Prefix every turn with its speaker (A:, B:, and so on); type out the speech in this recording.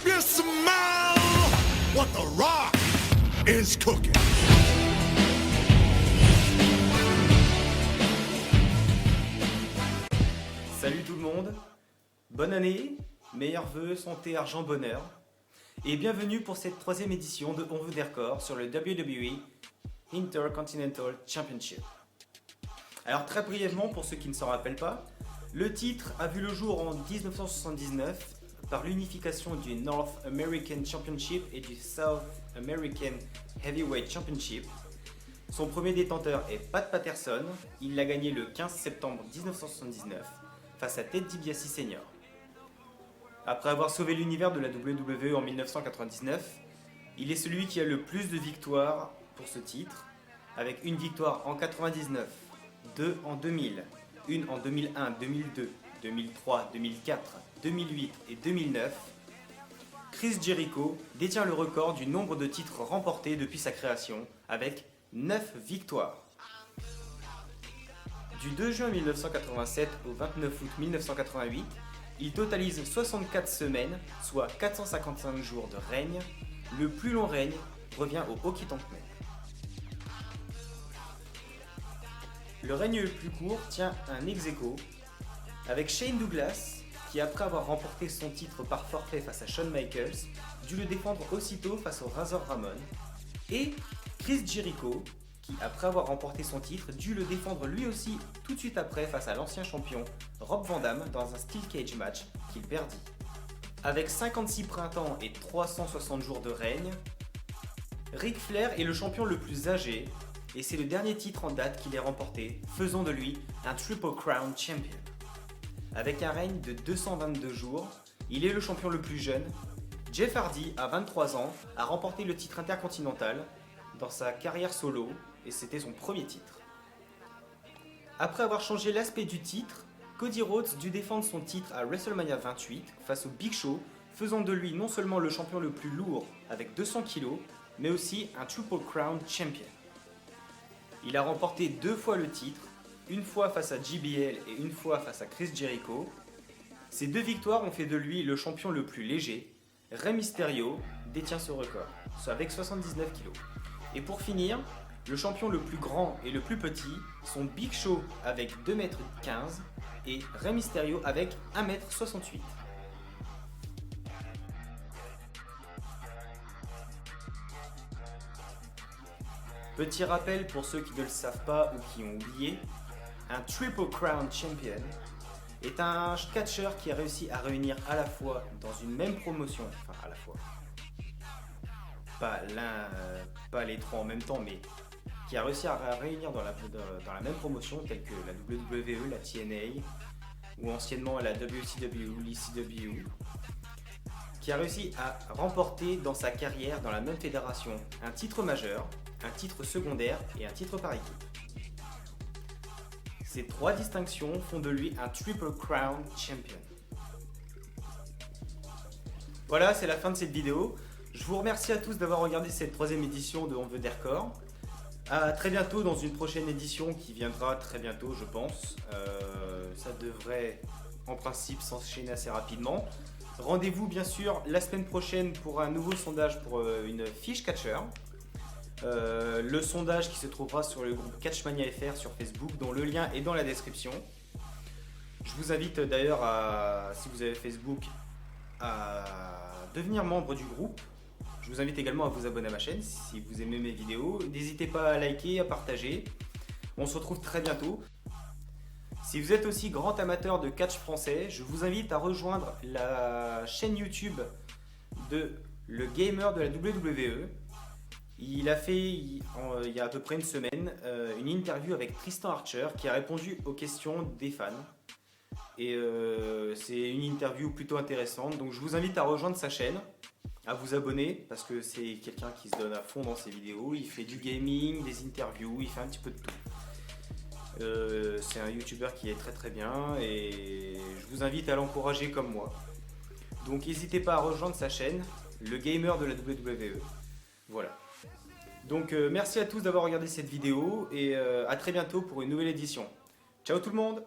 A: you smell what the Rock is cooking?
B: Salut tout le monde, bonne année, meilleurs vœux, santé, argent, bonheur. Et bienvenue pour cette troisième édition de On veut des records sur le WWE Intercontinental Championship. Alors très brièvement, pour ceux qui ne s'en rappellent pas, le titre a vu le jour en 1979 par l'unification du North American Championship et du South American Heavyweight Championship. Son premier détenteur est Pat Patterson, il l'a gagné le 15 septembre 1979 face à Ted DiBiase Sr. Après avoir sauvé l'univers de la WWE en 1999, il est celui qui a le plus de victoires pour ce titre, avec une victoire en 99, deux en 2000, une en 2001, 2002, 2003, 2004, 2008 et 2009. Chris Jericho détient le record du nombre de titres remportés depuis sa création, avec 9 victoires. Du 2 juin 1987 au 29 août 1988, il totalise 64 semaines, soit 455 jours de règne. Le plus long règne revient au Hockey Tank Man. Le règne le plus court tient un ex-aequo avec Shane Douglas, qui après avoir remporté son titre par forfait face à Shawn Michaels, dut le défendre aussitôt face au Razor Ramon, et Chris Jericho, qui après avoir remporté son titre, dut le défendre lui aussi tout de suite après face à l'ancien champion Rob Van Dam dans un Steel Cage match qu'il perdit. Avec 56 printemps et 360 jours de règne, Ric Flair est le champion le plus âgé et c'est le dernier titre en date qu'il ait remporté, faisant de lui un Triple Crown Champion. Avec un règne de 222 jours, il est le champion le plus jeune. Jeff Hardy, à 23 ans, a remporté le titre intercontinental dans sa carrière solo et c'était son premier titre. Après avoir changé l'aspect du titre, Cody Rhodes dut défendre son titre à WrestleMania 28 face au Big Show, faisant de lui non seulement le champion le plus lourd avec 200 kg, mais aussi un Triple Crown Champion. Il a remporté 2 fois le titre, une fois face à JBL et une fois face à Chris Jericho. Ces 2 victoires ont fait de lui le champion le plus léger. Rey Mysterio détient ce record, soit avec 79 kg. Et pour finir, le champion le plus grand et le plus petit sont Big Show avec 2,15 m et Rey Mysterio avec 1,68 m. Petit rappel pour ceux qui ne le savent pas ou qui ont oublié, un Triple Crown Champion est un catcheur qui a réussi à réunir à la fois dans une même promotion, enfin à la fois, pas les trois en même temps, mais qui a réussi à réunir dans la même promotion, telle que la WWE, la TNA, ou anciennement la WCW, l'ECW, qui a réussi à remporter dans sa carrière, dans la même fédération, un titre majeur, un titre secondaire et un titre par équipe. Ces 3 distinctions font de lui un Triple Crown Champion. Voilà, c'est la fin de cette vidéo. Je vous remercie à tous d'avoir regardé cette 3e édition de On veut des records. A très bientôt dans une prochaine édition qui viendra très bientôt, je pense. Ça devrait en principe s'enchaîner assez rapidement. Rendez-vous bien sûr la semaine prochaine pour un nouveau sondage pour une fiche catcheur. Le sondage qui se trouvera sur le groupe Catchmania FR sur Facebook, dont le lien est dans la description. Je vous invite d'ailleurs, si vous avez Facebook, à devenir membre du groupe. Je vous invite également à vous abonner à ma chaîne si vous aimez mes vidéos. N'hésitez pas à liker, à partager. On se retrouve très bientôt. Si vous êtes aussi grand amateur de catch français, je vous invite à rejoindre la chaîne YouTube de Le Gamer de la WWE. Il a fait, il y a à peu près une semaine, une interview avec Tristan Archer qui a répondu aux questions des fans. Et c'est une interview plutôt intéressante, donc je vous invite à rejoindre sa chaîne, à vous abonner, parce que c'est quelqu'un qui se donne à fond dans ses vidéos. Il fait du gaming, des interviews, il fait un petit peu de tout. C'est un YouTuber qui est très très bien et je vous invite à l'encourager comme moi. Donc n'hésitez pas à rejoindre sa chaîne, Le Gamer de la WWE. Voilà. Donc merci à tous d'avoir regardé cette vidéo et à très bientôt pour une nouvelle édition. Ciao tout le monde!